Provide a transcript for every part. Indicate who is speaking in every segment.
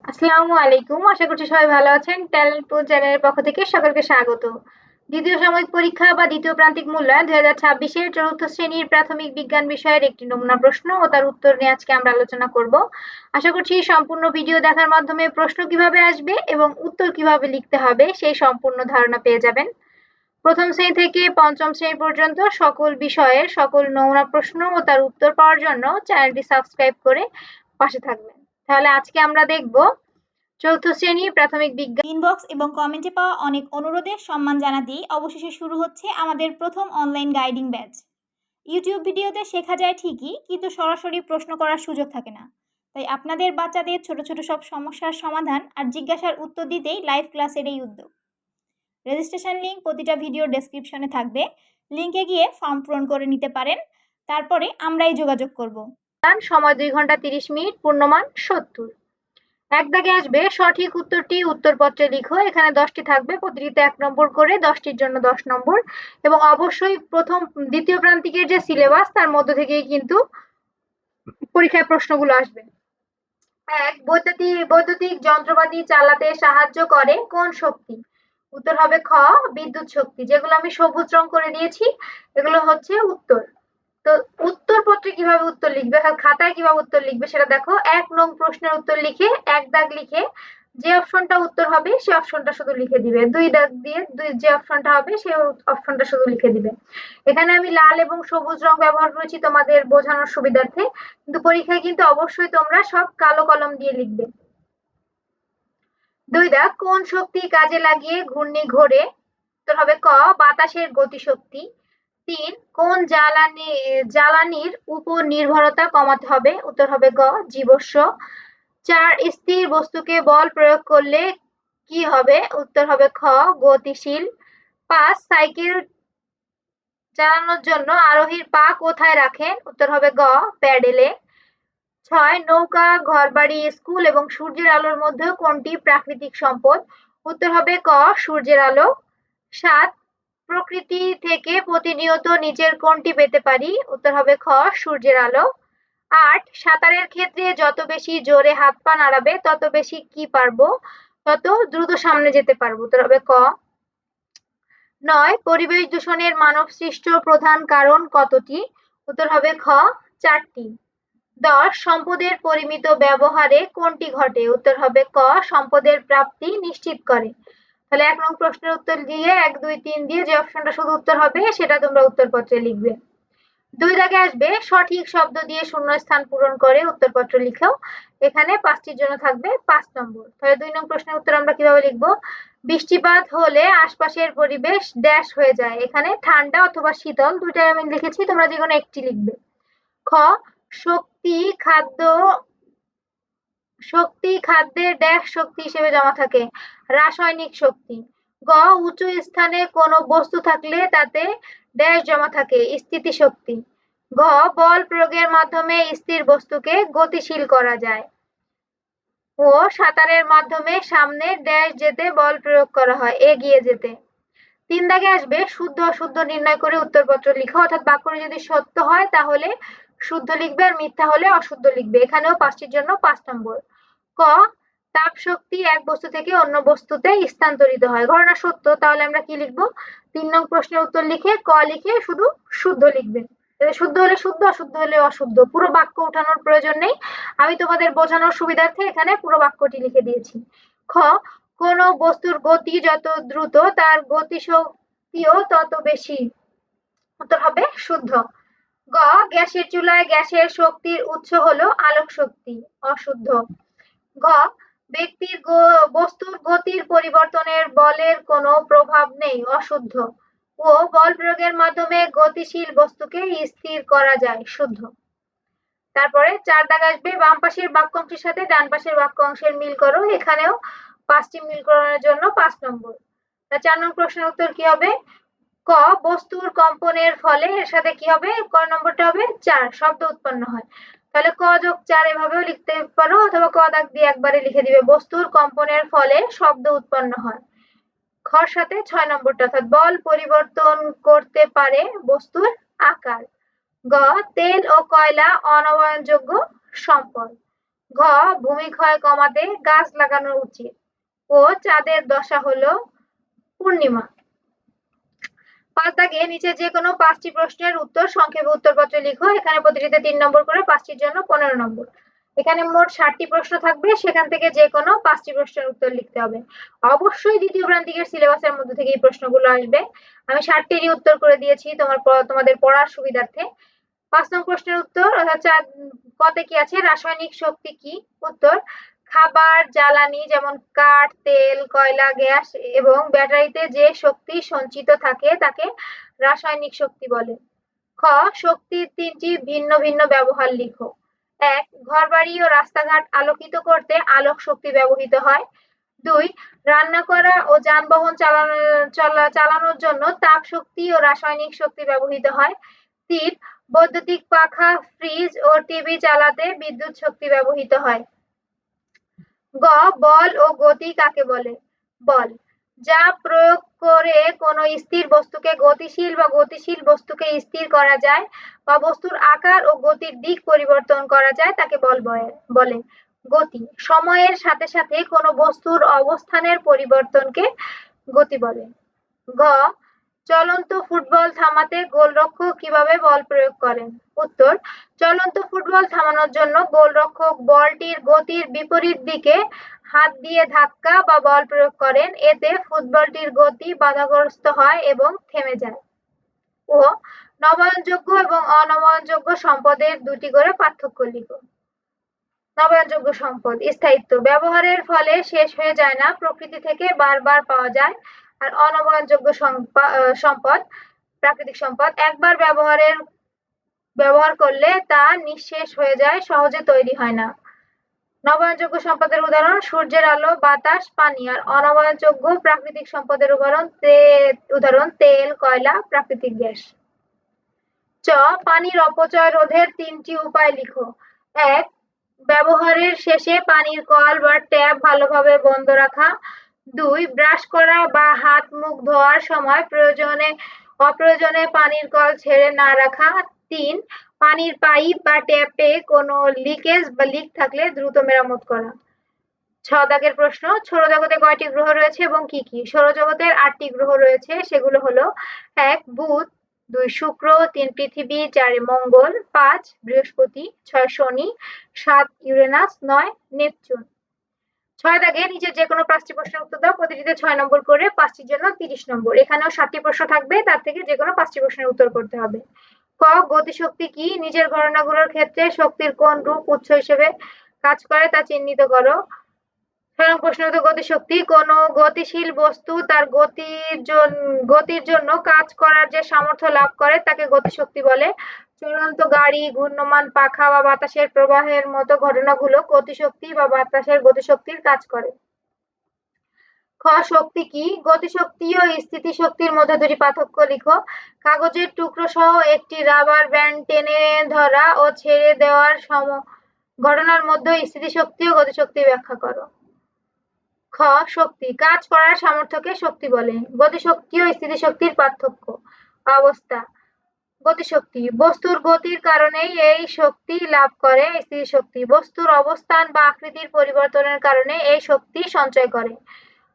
Speaker 1: আসসালামু আলাইকুম। আশা করছি সবাই ভালো আছেন। ট্যালেন্ট পুল চ্যানেলের পক্ষ থেকে সকলকে স্বাগত। দ্বিতীয় সাময়িক পরীক্ষা বা দ্বিতীয় প্রান্তিক মূল্যায়ন ২০২৬ এর চতুর্থ শ্রেণীর প্রাথমিক বিজ্ঞান বিষয়ের একটি নমুনা প্রশ্ন ও তার উত্তর নিয়ে আজকে আমরা আলোচনা করব। আশা করছি সম্পূর্ণ ভিডিও দেখার মাধ্যমে প্রশ্ন কিভাবে আসবে এবং উত্তর কিভাবে লিখতে হবে সেই সম্পূর্ণ ধারণা পেয়ে যাবেন। প্রথম শ্রেণী থেকে পঞ্চম শ্রেণী পর্যন্ত সকল বিষয়ের সকল নমুনা প্রশ্ন ও তার উত্তর পাওয়ার জন্য চ্যানেলটি সাবস্ক্রাইব করে পাশে থাকবেন। তাহলে আজকে আমরা দেখব চৌথ শ্রেণী প্রাথমিক বিজ্ঞান।
Speaker 2: ইনবক্স এবং কমেন্টে পাওয়া অনেক অনুরোধে সম্মান জানাতেই অবশেষে শুরু হচ্ছে আমাদের প্রথম অনলাইন গাইডিং ব্যাচ। ইউটিউব ভিডিওতে শেখা যায় ঠিকই, কিন্তু সরাসরি প্রশ্ন করার সুযোগ থাকে না। তাই আপনাদের বাচ্চাদের ছোট ছোট সব সমস্যার সমাধান আর জিজ্ঞাসার উত্তর দিতেই লাইভ ক্লাসের এই উদ্যোগ। রেজিস্ট্রেশন লিঙ্ক প্রতিটা ভিডিওর ডেসক্রিপশনে থাকবে, লিঙ্কে গিয়ে ফর্ম পূরণ করে নিতে পারেন। তারপরে আমরাই যোগাযোগ করব।
Speaker 1: সময় 2 ঘন্টা 30 মিনিট, পূর্ণমান 70। এক দাগে আসবে সঠিক উত্তরটি উত্তরপত্রে লিখো। এখানে 10টি থাকবে, প্রতিটিতে 1 নম্বর করে, 10টির জন্য 10 নম্বর এবং অবশ্যই দ্বিতীয় প্রান্তিকের যে সিলেবাস তার মধ্য থেকেই কিন্তু পরীক্ষায় প্রশ্নগুলো আসবে। 1. বৈদ্যুতিক যন্ত্রপাতি চালাতে সাহায্য করে কোন শক্তি? উত্তর হবে খ, বিদ্যুৎ শক্তি। যেগুলো আমি সবুজ রং করে দিয়েছি এগুলো হচ্ছে উত্তর। তো উত্তরপত্রে কিভাবে উত্তর লিখবে, খাতায় কিভাবে উত্তর লিখবে সেটা দেখো। 1 নং প্রশ্নের উত্তর লিখে 1 দাগ লিখে যে অপশনটা উত্তর হবে সেই অপশনটা শুধু লিখে দিবে। 2 দাগ দিয়ে যে অপশনটা হবে সেই অপশনটা শুধু লিখে দিবে। এখানে আমি লাল এবং সবুজ রং ব্যবহার করেছি তোমাদের বোঝানোর সুবিধার্থে, কিন্তু পরীক্ষায় কিন্তু অবশ্যই তোমরা সব কালো কলম দিয়ে লিখবে। 2 দাগ, কোন শক্তি কাজে লাগিয়ে ঘূর্ণি ঘোরে? উত্তর হবে ক, বাতাসের গতিশক্তি। 3. কোন জ্বালানির উপর নির্ভরতা কমাতে হবে? উত্তর হবে গ, জীবাশ্ম। 4. স্থির বস্তুকে বল প্রয়োগ করলে কি হবে? উত্তর হবে খ, গতিশীল। 5. সাইকেল চালানোর জন্য আরোহীর পা কোথায় রাখেন? উত্তর হবে গ, প্যাডেলে। 6. নৌকা, ঘরবাড়ি, স্কুল এবং সূর্যের আলোর মধ্যে কোনটি প্রাকৃতিক সম্পদ? উত্তর হবে ক, সূর্যের আলো। 7. প্রকৃতি থেকে প্রতিনিয়ত নিচের কোনটি পেতে পারি? উত্তর হবে খ, সূর্যের আলো। 8. সাঁতারের ক্ষেত্রে যত বেশি জোরে হাত পা নাড়াবে তত বেশি কি পারবো? তত দ্রুত সামনে যেতে পারবো। উত্তর হবে ক। 9. পরিবেশ দূষণের মানব সৃষ্ট প্রধান কারণ কতটি? উত্তর হবে খ, 4টি। 10. সম্পদের পরিমিত ব্যবহারে কোনটি ঘটে? উত্তর হবে ক, সম্পদের প্রাপ্তি নিশ্চিত করে। তাহলে 1 নং প্রশ্নের উত্তর দিয়ে 1, 2, 3 দিয়ে যে অপশনটা শুধু উত্তর হবে সেটা তোমরা উত্তরপত্রে লিখবে। 2 দাগে আসবে সঠিক শব্দ দিয়ে শূন্যস্থান পূরণ করে উত্তরপত্র লিখো। এখানে 5টির জন্য থাকবে 5 নম্বর। তাহলে 2 নং প্রশ্নের উত্তর আমরা কিভাবে লিখব? বৃষ্টিপাত হলে আশপাশের পরিবেশ ড্যাশ হয়ে যায়। এখানে ঠান্ডা অথবা শীতল দুইটাই আমি লিখেছি, তোমরা যেকোনো একটি লিখবে। খ, শক্তি খাদ্যের ড্যাশ শক্তি হিসেবে জমা থাকে, রাসায়নিক শক্তি। গ, উঁচু স্থানে কোনো বস্তু থাকলে তাতে ড্যাশ জমা থাকে, স্থিতিশক্তি। ঘ, বল প্রয়োগের মাধ্যমে স্থির বস্তুকে গতিশীল করা যায়। ও, সাঁতারের মাধ্যমে সামনে ড্যাশ যেতে বল প্রয়োগ করা হয়, এগিয়ে যেতে। 3 দাগে আসবে শুদ্ধ অশুদ্ধ নির্ণয় করে উত্তরপত্র লিখো। অর্থাৎ বাক্যটি যদি সত্য হয় তাহলে শুদ্ধ লিখবে আর মিথ্যা হলে অশুদ্ধ লিখবে। এখানেও 5টির জন্য 5 নম্বর। ক, তাপ শক্তি এক বস্তু থেকে অন্য বস্তুতে স্থানান্তরিত হয়। ঘটনা সত্য, তাহলে আমরা কি লিখবো? 3 নং প্রশ্নের উত্তর লিখে ক লিখে শুধু শুদ্ধ লিখবে। শুদ্ধ হলে শুদ্ধ, অশুদ্ধ হলে অশুদ্ধ। পুরো বাক্য উঠানোর প্রয়োজন নেই, আমি তোমাদের বোঝানোর সুবিধার্থে এখানে পুরো বাক্যটি লিখে দিয়েছি। খ, কোনো বস্তুর গতি যত দ্রুত তার গতিশক্তিও তত বেশি। উত্তর হবে শুদ্ধ। গ, গ্যাসের চুলায় গ্যাসের শক্তির উৎস হলো আলোক শক্তি, অশুদ্ধ। ঘ, বস্তুর গতির পরিবর্তনের বলের কোনো প্রভাব নেই, অশুদ্ধ। ও, বল প্রয়োগের মাধ্যমে গতিশীল বস্তুকে স্থির করা যায়, শুদ্ধ। তারপরে 4 দাগ আসবে বাম পাশের বাক্য অংশের সাথে ডান পাশের বাক্য অংশের মিল করো। এখানেও 5টি মিল করানোর জন্য 5 নম্বর। 4 নং প্রশ্নের উত্তর কি হবে? ক, বস্তুর কম্পনের ফলে এর সাথে কি হবে? ক নম্বরটা হবে 4, শব্দ উৎপন্ন হয়। তাহলে ক যোগ 4 এভাবেও লিখতে পারো, অথবা ক দাগ দিয়ে একবারে লিখে দিবে বস্তুর কম্পনের ফলে শব্দ উৎপন্ন হয়। খর সাথে 6 নম্বরটা, অর্থাৎ বল পরিবর্তন করতে পারে বস্তুর আকার। গ, তেল ও কয়লা অনবয়নযোগ্য সম্পদ। ঘ ভূমিক্ষয় কমাতে গাছ লাগানো উচিত ও চাঁদের দশা হলো পূর্ণিমা। 5 দাগে নিচে যে কোনো 5টি প্রশ্নের উত্তর সংক্ষেপে উত্তরপত্রে লিখো। এখানে প্রতিটিতে 3 নম্বর করে, 5টির জন্য 15 নম্বর। এখানে মোট 60টি প্রশ্ন থাকবে, সেখান থেকে যে কোনো 5টি প্রশ্নের উত্তর লিখতে হবে। অবশ্যই দ্বিতীয় প্রান্তিকের সিলেবাসের মধ্যে থেকে এই প্রশ্নগুলো আসবে। আমি 60টিরই উত্তর করে দিয়েছি তোমাদের পড়ার সুবিধার্থে। 5 নং প্রশ্নের উত্তর অর্থাৎ কতে কি আছে, রাসায়নিক শক্তি কি? উত্তর, খাবার, জ্বালানি যেমন কাঠ, তেল, কয়লা, গ্যাস এবং ব্যাটারিতে যে শক্তি সঞ্চিত থাকে তাকে রাসায়নিক শক্তি বলে। খ শক্তির 3টি ভিন্ন ভিন্ন ব্যবহার লিখো। 1 ঘরবাড়ি ও রাস্তাঘাট আলোকিত করতে আলোক শক্তি ব্যবহৃত হয়। 2 রান্না করা ও যানবাহন চালানোর জন্য তাপ শক্তি ও রাসায়নিক শক্তি ব্যবহৃত হয়। 3 বৈদ্যুতিক পাখা, ফ্রিজ ও টিভি চালাতে বিদ্যুৎ শক্তি ব্যবহৃত হয়। গ বল ও গতি কাকে বলে? বল যা প্রয়োগ করে কোনো স্থির বস্তুকে গতিশীল বা গতিশীল বস্তুকে স্থির করা যায় বা বস্তুর আকার ও গতির দিক পরিবর্তন করা যায় তাকে বল বলে। গতি সময়ের সাথে সাথে কোনো বস্তুর অবস্থানের পরিবর্তনকে গতি বলে। গ চলন্ত ফুটবল থামাতে গোলরক্ষক কিভাবে বল প্রয়োগ করেন? উত্তর, চলন্ত ফুটবল থামানোর জন্য গোলরক্ষক বলটির গতির বিপরীত দিকে হাত দিয়ে ধাক্কা বা বল প্রয়োগ করেন। এতে ফুটবলটির গতি বাধাগ্রস্ত হয় এবং থেমে যায়। ও নবায়নযোগ্য এবং অনবায়নযোগ্য সম্পদের 2টি করে পার্থক্য লিখো। নবায়নযোগ্য সম্পদ স্থায়িত্ব ব্যবহারের ফলে শেষ হয়ে যায় না, প্রকৃতি থেকে বারবার পাওয়া যায়। আর অনবায়নযোগ্য সম্পদ প্রাকৃতিক সম্পদ একবার ব্যবহার করলে তা নিঃশেষ হয়ে যায়, সহজে তৈরি হয় না। নবায়নযোগ্য সম্পদের উদাহরণ সূর্যের আলো, বাতাস, পানি। আর অনবায়নযোগ্য প্রাকৃতিক সম্পদের উদাহরণ তেল, কয়লা, প্রাকৃতিক গ্যাস। চ পানির অপচয় রোধের 3টি উপায় লিখো। 1 ব্যবহারের শেষে পানির কল বা ট্যাপ ভালোভাবে বন্ধ রাখা। 2 ব্রাশ করা বা হাত মুখ ধোয়ার সময় অপ্রয়োজনে পানির কল ছেড়ে না রাখা। 3 পানির পাইপ বা ট্যাপে কোনো লিকেজ বা লিক থাকলে দ্রুত মেরামত করা। 6 দাগের প্রশ্ন, সৌরজগতে কয়টি গ্রহ রয়েছে এবং কি কি? সৌরজগতের 8টি গ্রহ রয়েছে, সেগুলো হলো 1 বুধ, 2 শুক্র, 3 পৃথিবী, 4 মঙ্গল, 5 বৃহস্পতি, 6 শনি, 7 ইউরেনাস, 9 নেপচুন। 6 দাগে নিচে যে কোনো 5টি প্রশ্নের উত্তর দাও, প্রতিটিতে 6 নম্বর করে, 5টির জন্য 30 নম্বর। এখানেও 7টি প্রশ্ন থাকবে, তার থেকে যে কোনো 5টি প্রশ্নের উত্তর করতে হবে। ক গতিশক্তি কি? নিজের গণনাগুলোর ক্ষেত্রে শক্তির কোন রূপ উৎস হিসেবে কাজ করে তা চিহ্নিত করো। 6 প্রশ্ন হতো গতিশক্তি। কোনো গতিশীল বস্তু তার গতির জন্য কাজ করার যে সামর্থ্য লাভ করে তাকে গতিশক্তি বলে। চলন্ত গাড়ি, ঘূর্ণমান পাখা বা বাতাসের প্রবাহের মতো ঘটনাগুলো গতিশক্তি বা বাতাসের গতিশক্তির কাজ করে। খ শক্তি কি? গতিশক্তি ও স্থিতিশক্তির মধ্যে 2টি পার্থক্য লিখো। কাগজের টুকরো সহ একটি রাবার ব্যান্ড টেনে ধরা ও ছেড়ে দেওয়ার ঘটনার মধ্যে স্থিতিশক্তি ও গতিশক্তি ব্যাখ্যা করো। খ শক্তি কাজ করার সামর্থ্যকে শক্তি বলে। গতিশক্তি ও স্থিতিশক্তির পার্থক্য। অবস্থা গতিশক্তি বস্তুর গতির কারণেই এই শক্তি লাভ করে। স্থিতিশক্তি বস্তুর অবস্থান বা আকৃতির পরিবর্তনের কারণে এই শক্তি সঞ্চয় করে।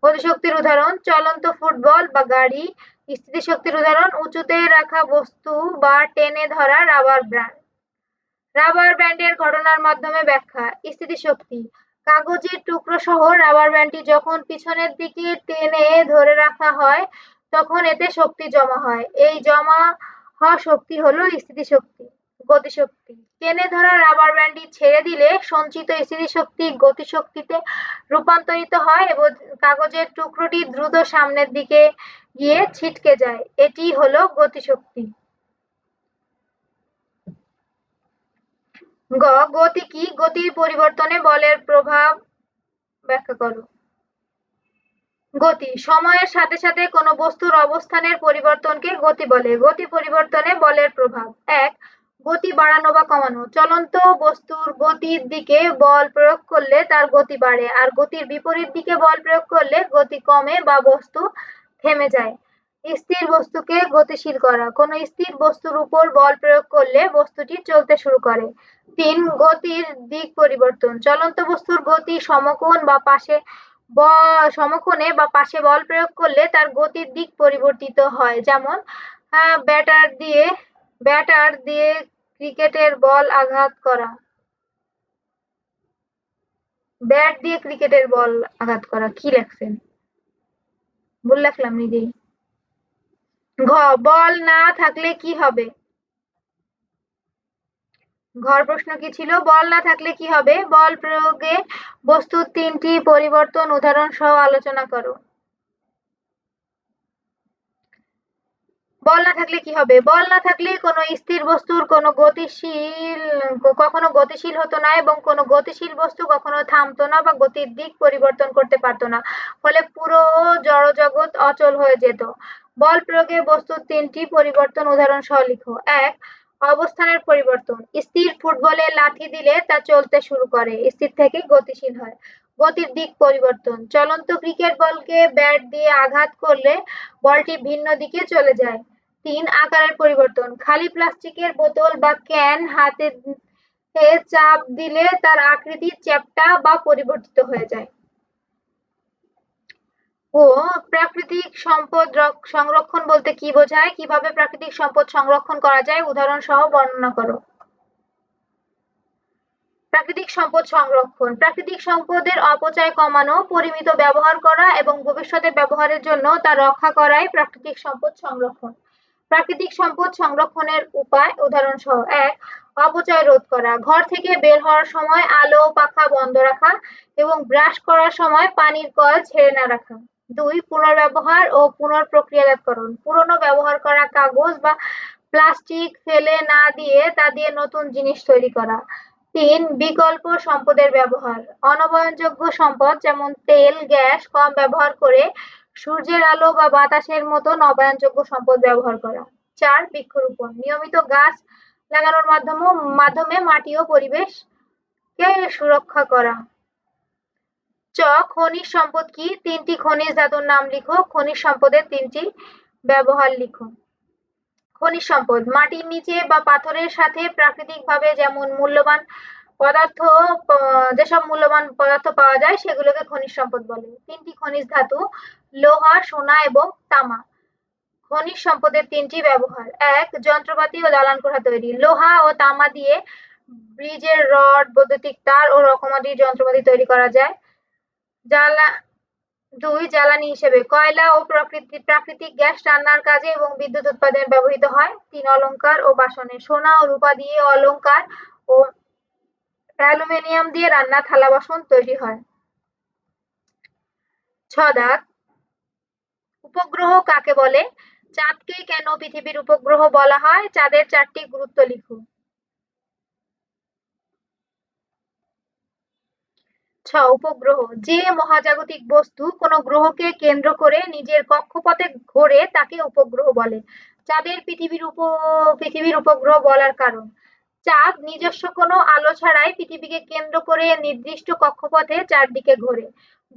Speaker 1: গতিশক্তির উদাহরণ চলন্ত ফুটবল বা গাড়ি। স্থিতিশক্তির উদাহরণ উঁচুতে রাখা বস্তু বা টেনে ধরা রাবার ব্যান্ড। রাবার ব্যান্ডের ঘটনার মাধ্যমে ব্যাখ্যা। স্থিতিশক্তি কাগজের টুকরো সহ রাবার ব্যান্ডটি যখন পিছনের দিকে টেনে ধরে রাখা হয় তখন এতে শক্তি জমা হয়। এই জমা হওয়া শক্তি হলো স্থিতিশক্তি। গতিশক্তি টেনে ধরা রাবার ব্যান্ডটি ছেড়ে দিলে সঞ্চিত স্থিতিশক্তি গতিশক্তিতে রূপান্তরিত হয় এবং কাগজের টুকরোটি দ্রুত সামনের দিকে গিয়ে ছিটকে যায়। এটি হলো গতিশক্তি। গ গতি কি? গতির পরিবর্তনে বলের প্রভাব ব্যাখ্যা করো। গতি সময়ের সাথে সাথে কোনো বস্তুর অবস্থানের পরিবর্তনকে গতি বলে। গতি পরিবর্তনে বলের প্রভাব। 1 গতি বাড়ানো বা কমানো চলন্ত বস্তুর গতির দিকে বল প্রয়োগ করলে তার গতি বাড়ে, আর গতির বিপরীত দিকে বল প্রয়োগ করলে গতি কমে বা বস্তু থেমে যায়। স্থির বস্তুকে গতিশীল করা, কোনো স্থির বস্তুর উপর বল প্রয়োগ করলে বস্তুটি চলতে শুরু করে। 3 গতির দিক পরিবর্তন, চলন্ত বস্তুর গতি সমকোণে বা পাশে বল প্রয়োগ করলে তার গতির দিক পরিবর্তিত হয়, যেমন ব্যাটার দিয়ে ক্রিকেটের বল আঘাত করা। ব্যাট দিয়ে ক্রিকেটের বল আঘাত করা কি লেখছেন? ভুল লেখলাম নিজেই। ঘ বল না থাকলে কি হবে? ঘর প্রশ্ন কি ছিল? বল না থাকলে কি হবে? বল প্রয়োগে বস্তুর 3টি পরিবর্তন উদাহরণ সহ আলোচনা করো। বল না থাকলে কি হবে? বল না থাকলে কোনো স্থির বস্তুর কখনো গতিশীল হতো না এবং কোনো গতিশীল বস্তু কখনো থামতো না বা গতির দিক পরিবর্তন করতে পারতো না, ফলে পুরো জড়জগৎ অচল হয়ে যেত। বল প্রয়োগে বস্তুর 3টি পরিবর্তন উদাহরণ সহ লিখো। 1 অবস্থানের পরিবর্তন, স্থির ফুটবলে লাথি দিলে তা চলতে শুরু করে, স্থির থেকে গতিশীল হয়। গতির দিক পরিবর্তন, চলন্ত ক্রিকেট বলকে ব্যাট দিয়ে আঘাত করলে বলটি ভিন্ন দিকে চলে যায়। 3 আকারের পরিবর্তন, খালি প্লাস্টিকের বোতল বা ক্যান হাতে চাপ দিলে তার আকৃতি চ্যাপ্টা বা পরিবর্তিত হয়ে যায়। ও প্রাকৃতিক সম্পদ সংরক্ষণ বলতে কি বোঝায়? কিভাবে প্রাকৃতিক সম্পদ সংরক্ষণ করা যায় উদাহরণ সহ বর্ণনা করো। প্রাকৃতিক সম্পদ সংরক্ষণ, প্রাকৃতিক সম্পদের অপচয় কমানো, পরিমিত ব্যবহার করা এবং ভবিষ্যতে ব্যবহারের জন্য তা রক্ষা করাই প্রাকৃতিক সম্পদ সংরক্ষণ। প্রাকৃতিক সম্পদ সংরক্ষণের উপায় উদাহরণ সহ। 1 অপচয় রোধ করা, ঘর থেকে বের হওয়ার সময় আলো পাখা বন্ধ রাখা এবং ব্রাশ করার সময় পানির কল ছেড়ে না রাখা। 2 পুনর্ব্যবহার ও পুনঃপ্রক্রিয়াজাতকরণ, পুরনো ব্যবহার করা কাগজ বা প্লাস্টিক ফেলে না দিয়ে তা দিয়ে নতুন জিনিস তৈরি করা। 3 বিকল্প সম্পদের ব্যবহার, অনবায়নযোগ্য সম্পদ যেমন তেল গ্যাস কম ব্যবহার করে সূর্যের আলো বা বাতাসের মতো নবায়নযোগ্য সম্পদ ব্যবহার করা। 4 বৃক্ষরোপণ, নিয়মিত গাছ লাগানোর মাধ্যমে মাটি ও পরিবেশকে সুরক্ষা করা। খনিজ সম্পদ কি? 3টি খনিজ ধাতুর নাম লিখো। খনিজ সম্পদের 3টি ব্যবহার লিখো। খনিজ সম্পদ, মাটির নিচে বা পাথরের সাথে প্রাকৃতিকভাবে যেসব মূল্যবান পদার্থ পাওয়া যায় সেগুলোকে খনিজ সম্পদ বলে। 3টি খনিজ ধাতু, লোহা সোনা এবং তামা। খনিজ সম্পদের 3টি ব্যবহার। 1 যন্ত্রপাতি ও দালান কোঠা তৈরি, লোহা ও তামা দিয়ে ব্রিজের রড বৈদ্যুতিক তার ও রকমারি যন্ত্রপাতি তৈরি করা যায়। 2 জ্বালানি হিসেবে, কয়লা ও প্রাকৃতিক গ্যাস রান্নার কাজে এবং বিদ্যুৎ উৎপাদনে ব্যবহৃত হয়। 3 অলংকার ও বাসনে, সোনা ও রূপা দিয়ে অলংকার ও অ্যালুমিনিয়াম দিয়ে রান্না থালা বাসন তৈরি হয়। 6 দাগ, উপগ্রহ কাকে বলে? চাঁদকে কেন পৃথিবীর উপগ্রহ বলা হয়? চাঁদের 4টি গুরুত্ব লিখো। 6 উপগ্রহ, যে মহাজাগতিক বস্তু কোনো গ্রহকে কেন্দ্র করে নিজের কক্ষপথে ঘোরে তাকে উপগ্রহ বলে। চাঁদের পৃথিবীর উপগ্রহ বলার কারণ, চাঁদ নিজস্ব কোনো আলো ছাড়াই পৃথিবীকে কেন্দ্র করে নির্দিষ্ট কক্ষপথে চারদিকে ঘোরে।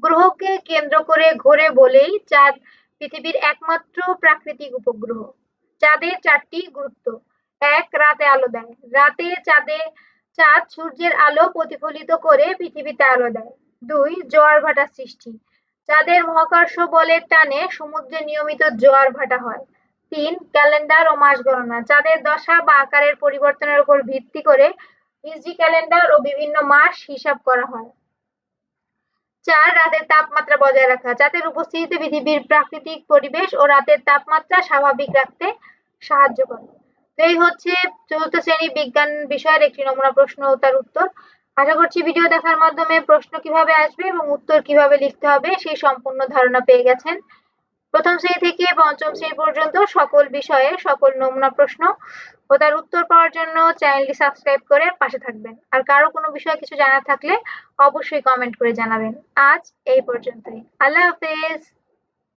Speaker 1: গ্রহকে কেন্দ্র করে ঘোরে বলেই চাঁদ পৃথিবীর একমাত্র প্রাকৃতিক উপগ্রহ। চাঁদের 4টি গুরুত্ব। 1 রাতে আলো দেয়, রাতে চাঁদ সূর্যের আলো প্রতিফলিত করে পৃথিবীতে আলো দেয়। 2 জোয়ার ভাটার সৃষ্টি, চাঁদের মহাকর্ষ বলের টানে সমুদ্রে নিয়মিত জোয়ার ভাটা হয়। 3 ক্যালেন্ডার ও মাস গণনা, চাঁদের দশা বা আকারের পরিবর্তনের উপর ভিত্তি করে হিজরি ক্যালেন্ডার ও বিভিন্ন মাস হিসাব করা হয়। 4 রাতের তাপমাত্রা বজায় রাখা, চাঁদের উপস্থিতিতে পৃথিবীর প্রাকৃতিক পরিবেশ ও রাতের তাপমাত্রা স্বাভাবিক রাখতে সাহায্য করে। তো এই হচ্ছে 4th শ্রেণী বিজ্ঞান বিষয়ের একটি নমুনা প্রশ্ন ও তার উত্তর। আশা করছি ভিডিও দেখার মাধ্যমে প্রশ্ন কিভাবে আসবে এবং উত্তর কিভাবে লিখতে হবে সেই সম্পূর্ণ ধারণা পেয়ে গেছেন। প্রথম শ্রেণী থেকে পঞ্চম শ্রেণী পর্যন্ত সকল বিষয়ে সকল নমুনা প্রশ্ন ও তার উত্তর পাওয়ার জন্য চ্যানেলটি সাবস্ক্রাইব করে পাশে থাকবেন। আর কারো কোনো বিষয়ে কিছু জানার থাকলে অবশ্যই কমেন্ট করে জানাবেন। আজ এই পর্যন্তই। আল্লাহ হাফেজ।